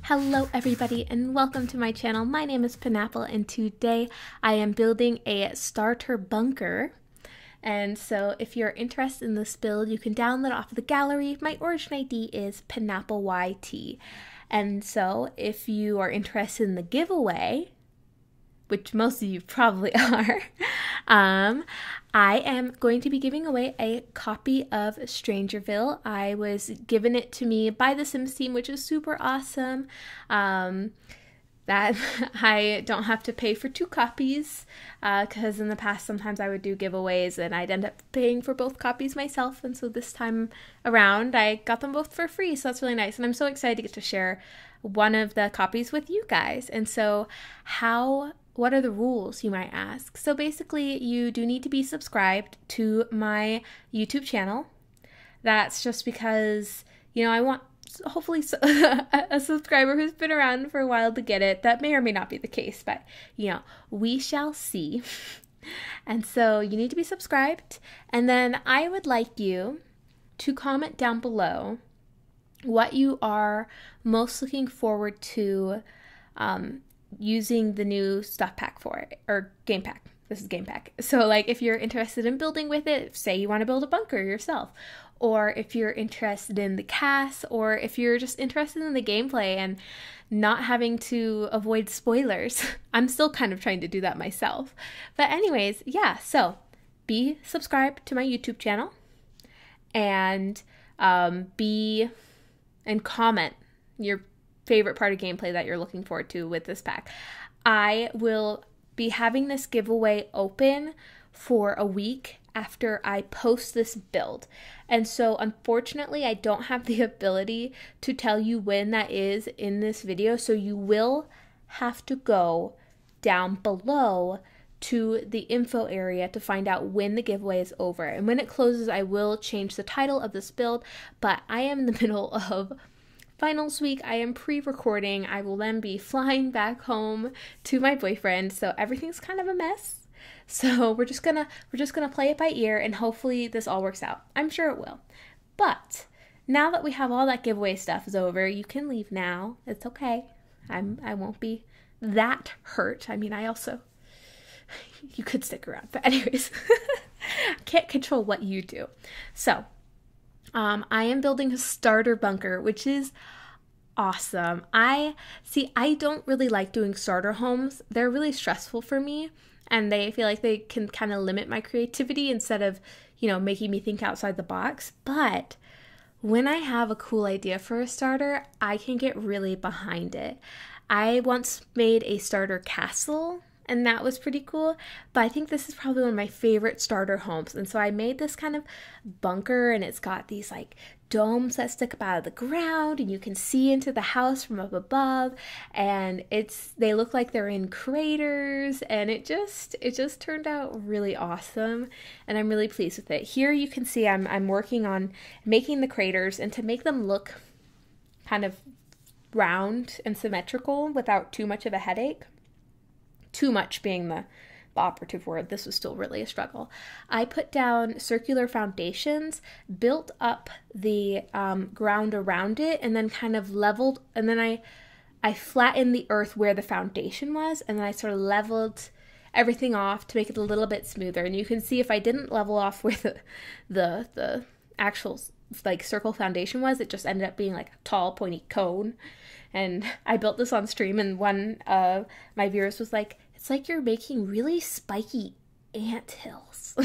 Hello everybody and welcome to my channel. My name is Penapple and today I am building a starter bunker. And so if you're interested in this build, you can download off the gallery. My origin ID is penappleYT. And so if you are interested in the giveaway, which most of you probably are, I am going to be giving away a copy of Strangerville. I was given it to me by the Sims team, which is super awesome. That I don't have to pay for 2 copies, because in the past sometimes I would do giveaways and I'd end up paying for both copies myself, and so this time around I got them both for free, so that's really nice, and I'm so excited to get to share one of the copies with you guys. And so what are the rules, you might ask? So basically, you do need to be subscribed to my YouTube channel. That's just because, you know, I want hopefully a subscriber who's been around for a while to get it. That may or may not be the case, but, you know, we shall see. And so you need to be subscribed. And then I would like you to comment down below what you are most looking forward to using the new stuff pack for, or game pack. This is game pack. So like if you're interested in building with it, say you want to build a bunker yourself, or if you're interested in the cast, or if you're just interested in the gameplay and not having to avoid spoilers. I'm still kind of trying to do that myself. But anyways, yeah, so be subscribed to my YouTube channel and comment your favorite part of gameplay that you're looking forward to with this pack. I will be having this giveaway open for a week after I post this build. And so unfortunately, I don't have the ability to tell you when that is in this video. So you will have to go down below to the info area to find out when the giveaway is over. And when it closes, I will change the title of this build, but I am in the middle of finals week. I am pre-recording. I will then be flying back home to my boyfriend, so everything's kind of a mess. So we're just gonna play it by ear, and hopefully this all works out. I'm sure it will. But now that we have all that giveaway stuff is over, you can leave now. It's okay. I won't be that hurt. I mean, you could stick around, but anyways, I can't control what you do. So I am building a starter bunker, which is awesome. I don't really like doing starter homes. They're really stressful for me, and they feel like they can kind of limit my creativity instead of, you know, making me think outside the box. But when I have a cool idea for a starter, I can get really behind it. I once made a starter castle, and that was pretty cool, but I think this is probably one of my favorite starter homes. And so I made this kind of bunker, and it's got these like domes that stick up out of the ground, and you can see into the house from up above, and they look like they're in craters, and it just turned out really awesome, and I'm really pleased with it. Here you can see I'm working on making the craters, and to make them look kind of round and symmetrical without too much of a headache. Too much being the operative word. This was still really a struggle. I put down circular foundations, built up the ground around it, and then kind of leveled, and then I I flattened the earth where the foundation was, and then I sort of leveled everything off to make it a little bit smoother. And you can see if I didn't level off where the actual like circle foundation was, it just ended up being like a tall pointy cone. And I built this on stream, and one of my viewers was like, it's like you're making really spiky anthills.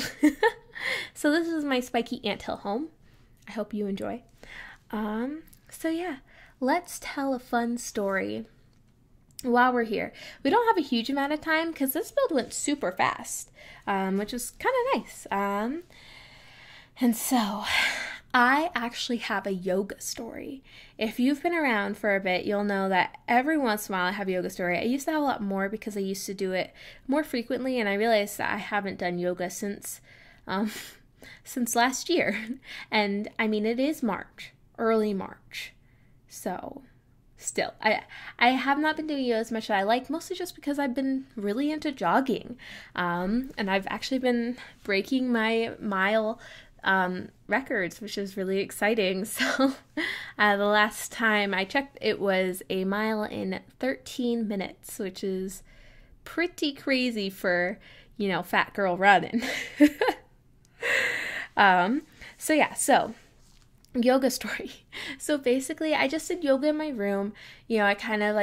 So this is my spiky anthill home. I hope you enjoy. So yeah, let's tell a fun story while we're here. We don't have a huge amount of time because this build went super fast, which is kind of nice. And so I actually have a yoga story. If you've been around for a bit, you'll know that every once in a while I have a yoga story. I used to have a lot more because I used to do it more frequently, and I realized that I haven't done yoga since last year. And I mean, it is March, early March. So still, I have not been doing yoga as much as I like, mostly just because I've been really into jogging. And I've actually been breaking my mile records, which is really exciting. So the last time I checked, it was a mile in 13 minutes, which is pretty crazy for, fat girl running. So yoga story. So basically I just did yoga in my room. I kind of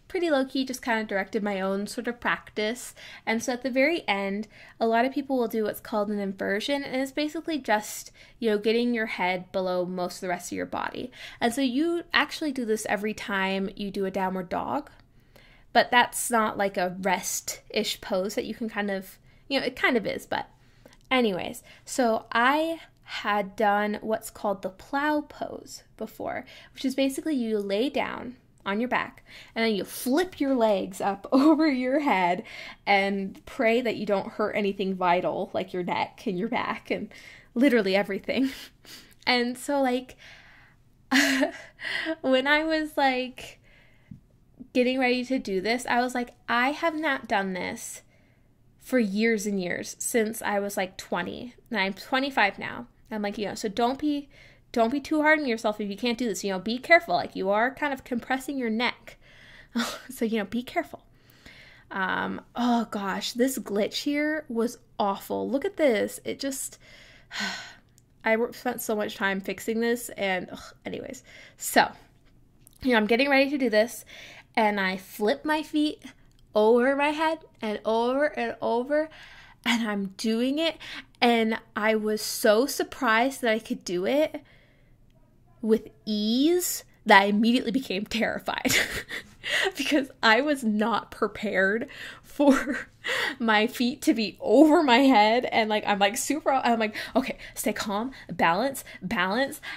pretty low-key just kind of directed my own sort of practice. And so at the very end, a lot of people will do what's called an inversion, and it's basically just, getting your head below most of the rest of your body. And so you actually do this every time you do a downward dog, but that's not like a rest-ish pose that you can kind of, it kind of is, but anyways, so I had done what's called the plow pose before, which is basically you lay down on your back and then you flip your legs up over your head and pray that you don't hurt anything vital like your neck and your back and literally everything. And so when I was getting ready to do this, I was like, I have not done this for years and years, since I was 20, and I'm 25 now. I'm so don't be too hard on yourself if you can't do this. Be careful. You are kind of compressing your neck. So, be careful. Oh gosh, this glitch here was awful. Look at this. It just, I spent so much time fixing this, and anyways. So, I'm getting ready to do this, and I flip my feet over my head and over, and I'm doing it, and I was so surprised that I could do it with ease that I immediately became terrified because I was not prepared for my feet to be over my head, and I'm okay, stay calm, balance,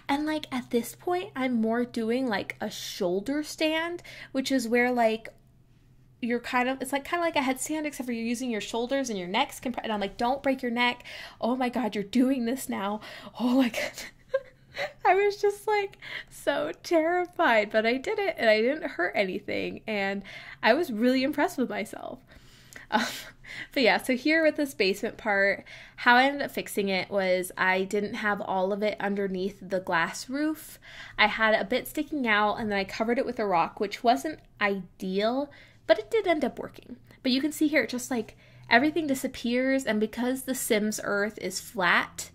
and at this point I'm more doing a shoulder stand, which is where you're it's kind of like a headstand, except for you're using your shoulders and your neck's compressed. And I'm don't break your neck. Oh my God, you're doing this now. Oh my God. I was just so terrified, but I did it and I didn't hurt anything. And I was really impressed with myself. But yeah, so here with this basement part, how I ended up fixing it was I didn't have all of it underneath the glass roof. I had a bit sticking out, and then I covered it with a rock, which wasn't ideal, but it did end up working. But you can see here, just everything disappears, and because the Sims Earth is flat,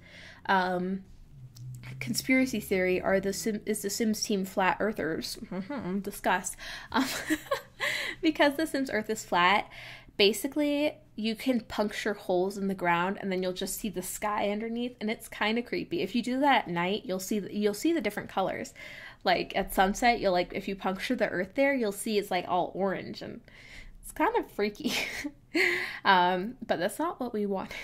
conspiracy theory is the Sims team flat earthers. Discuss. Because the Sims Earth is flat, basically you can puncture holes in the ground, and then you'll just see the sky underneath, and it's kind of creepy. If you do that at night, you'll see the different colors. At sunset, you'll if you puncture the earth there, you'll see it's all orange, and it's kind of freaky. But that's not what we wanted.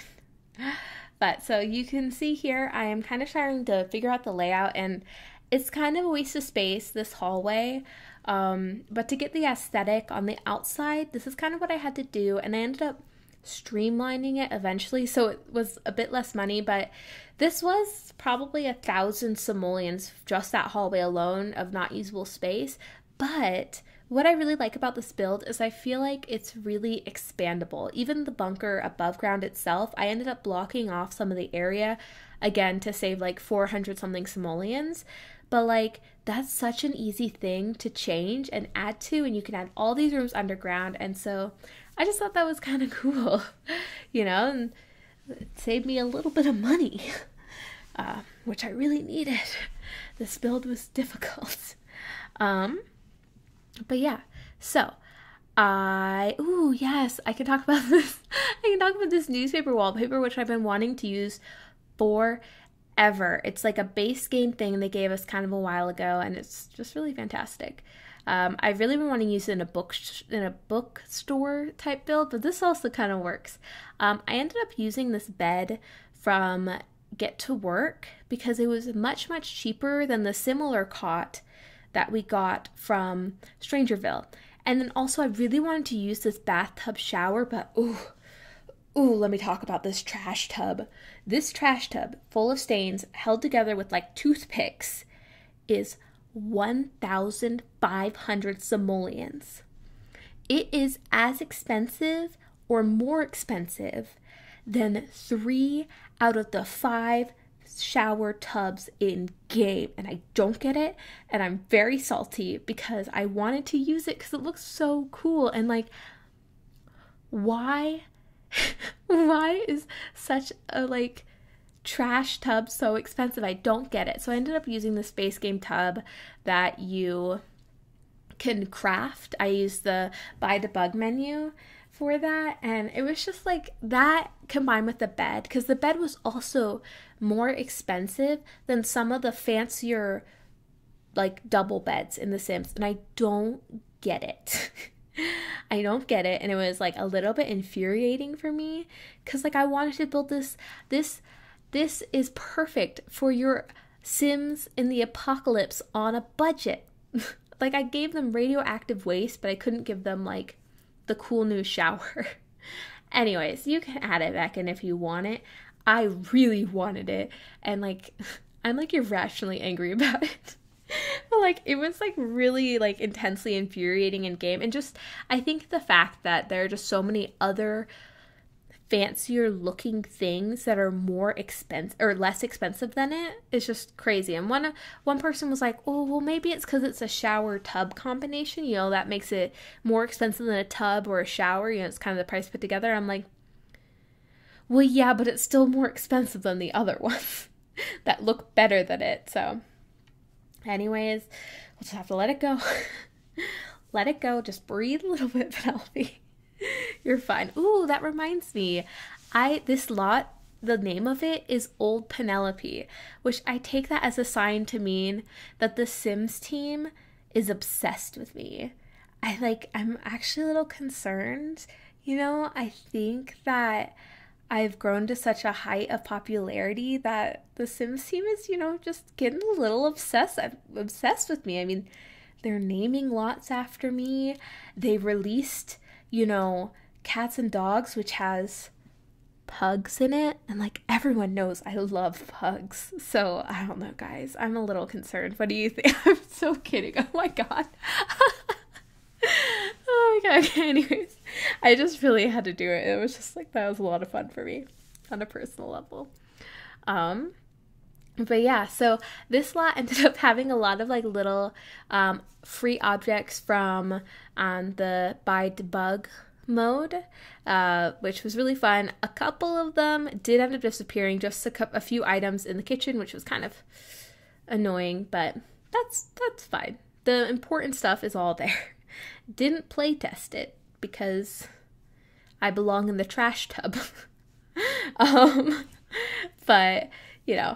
But so you can see here, I am kind of trying to figure out the layout, and it's kind of a waste of space, this hallway. But to get the aesthetic on the outside, this is kind of what I had to do, and I ended up streamlining it eventually, so it was a bit less money, but this was probably 1,000 simoleons, just that hallway alone of not usable space. But what I really like about this build is I feel like it's really expandable. Even the bunker above ground itself, I ended up blocking off some of the area, again, to save 400 something simoleons. but like that's such an easy thing to change and add to, and you can add all these rooms underground. And so I just thought that was kind of cool, and it saved me a little bit of money, which I really needed. This build was difficult. But yeah, so yes, I can talk about this. I can talk about this newspaper wallpaper, which I've been wanting to use forever. It's like a base game thing they gave us kind of a while ago, and it's just really fantastic. I've really been wanting to use it in a bookstore type build, but this also kind of works. I ended up using this bed from Get to Work because it was much, much cheaper than the similar cot that we got from Strangerville. And then also I really wanted to use this bathtub shower, but let me talk about this trash tub. This trash tub full of stains held together with like toothpicks is 1,500 simoleons. It is as expensive or more expensive than 3 out of the 5 shower tubs in game, and I don't get it, and I'm very salty because I wanted to use it because it looks so cool. And like, why is such a like trash tub so expensive? I don't get it. So I ended up using the space game tub that you can craft. I used the buy debug menu for that, and it was just like that combined with the bed, because the bed was also more expensive than some of the fancier like double beds in The Sims, and I don't get it. I don't get it, and it was like a little bit infuriating for me because like I wanted to build this is perfect for your Sims in the apocalypse on a budget. Like I gave them radioactive waste, but I couldn't give them like the cool new shower. Anyways, you can add it back in if you want it. I really wanted it, and like I'm like irrationally angry about it. But like it was like really like intensely infuriating in game, and just I think the fact that there are just so many other fancier looking things that are more expensive or less expensive than it is just crazy. And one person was like, oh well, maybe it's because it's a shower tub combination, that makes it more expensive than a tub or a shower, it's kind of the price put together. I'm like, well yeah, but it's still more expensive than the other ones that look better than it. So anyways, we'll just have to let it go. Let it go, just breathe a little bit, Penelope. You're fine. Ooh, that reminds me. This lot, the name of it is Old Penelope, which I take that as a sign to mean that the Sims team is obsessed with me. I'm actually a little concerned. I think that I've grown to such a height of popularity that the Sims team is, just getting a little obsessed with me. I mean, they're naming lots after me. They released Cats and Dogs, which has pugs in it, and like everyone knows I love pugs, so I don't know, guys, I'm a little concerned. What do you think? I'm so kidding. Oh my god. Oh my god. Okay, anyways, I just really had to do it. It was just like, that was a lot of fun for me on a personal level. But yeah, so this lot ended up having a lot of like little free objects from the buy debug mode, which was really fun. A couple of them did end up disappearing, just a few items in the kitchen, which was kind of annoying, but that's fine. The important stuff is all there. Didn't play test it because I belong in the trash tub. But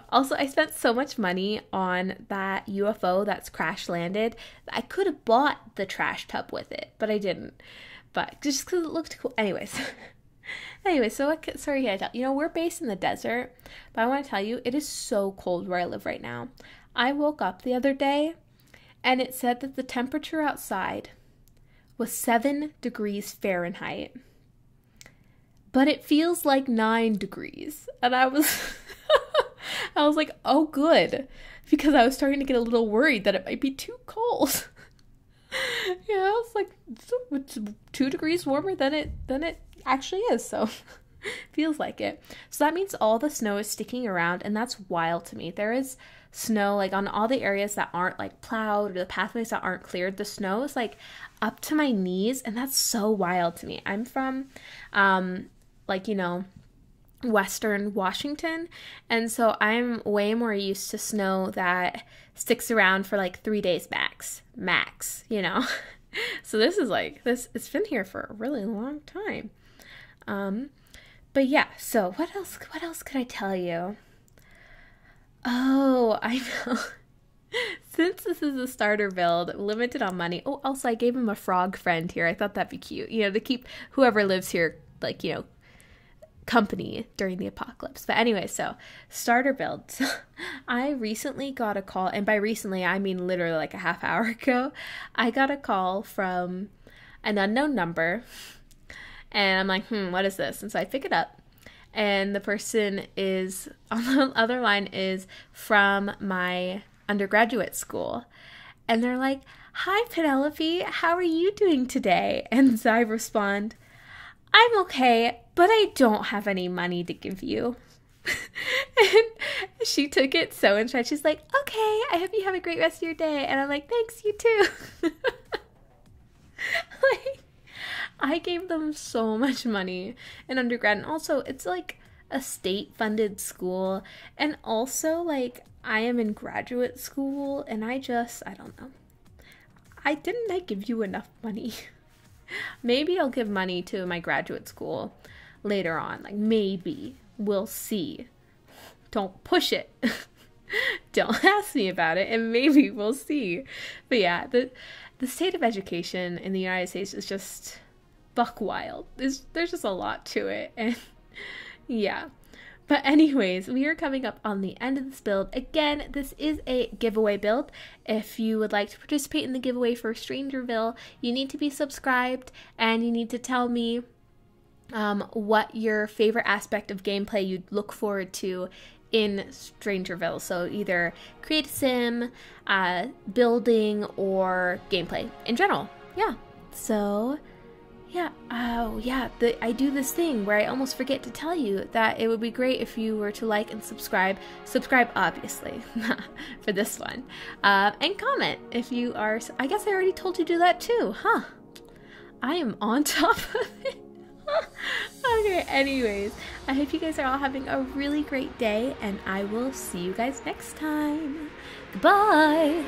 also I spent so much money on that UFO that's crash landed. I could have bought the trash tub with it, but I didn't. But just because it looked cool. Anyways, so sorry I tell we're based in the desert, but I want to tell you it is so cold where I live right now. I woke up the other day and it said that the temperature outside was 7 degrees Fahrenheit, but it feels like 9 degrees, and I was like, oh good, because I was starting to get a little worried that it might be too cold. It's like it's 2 degrees warmer than it actually is. So Feels like it. So that means all the snow is sticking around, and that's wild to me. There is snow like on all the areas that aren't like plowed, or the pathways that aren't cleared. The snow is like up to my knees, and that's so wild to me. I'm from Western Washington, and so I'm way more used to snow that sticks around for like 3 days max, So this is like it's been here for a really long time. But yeah, so what else could I tell you? Oh, I know. Since this is a starter build, limited on money. Oh, also I gave him a frog friend here. I thought that'd be cute, to keep whoever lives here, company during the apocalypse. But anyway, so starter build. So I recently got a call, and by recently I mean literally like a half hour ago. I got a call from an unknown number, and I'm like, what is this? And so I pick it up, and the person is on the other line is from my undergraduate school, and they're like, "Hi Penelope, how are you doing today?" And so I respond, "I'm okay, but I don't have any money to give you." And she took it so in stride. She's like, "Okay, I hope you have a great rest of your day." And I'm like, "Thanks, you too." Like, I gave them so much money in undergrad. And also, it's like a state-funded school. And also, like, I am in graduate school, and I don't know. Didn't I give you enough money? Maybe I'll give money to my graduate school later on. Like, maybe. We'll see. Don't push it. Don't ask me about it, and maybe we'll see. But yeah, the state of education in the United States is just buck wild. There's just a lot to it, and yeah. But anyways, we are coming up on the end of this build. Again, this is a giveaway build. If you would like to participate in the giveaway for Strangerville, you need to be subscribed, and you need to tell me what your favorite aspect of gameplay you'd look forward to in Strangerville. So either create a sim, building, or gameplay in general. Yeah. So yeah. Oh yeah. I do this thing where I almost forget to tell you that it would be great if you were to like and subscribe. Subscribe, obviously, for this one. And comment if you are. I guess I already told you to do that too, huh? I am on top of it. Okay, anyways, I hope you guys are all having a really great day, and I will see you guys next time. Goodbye!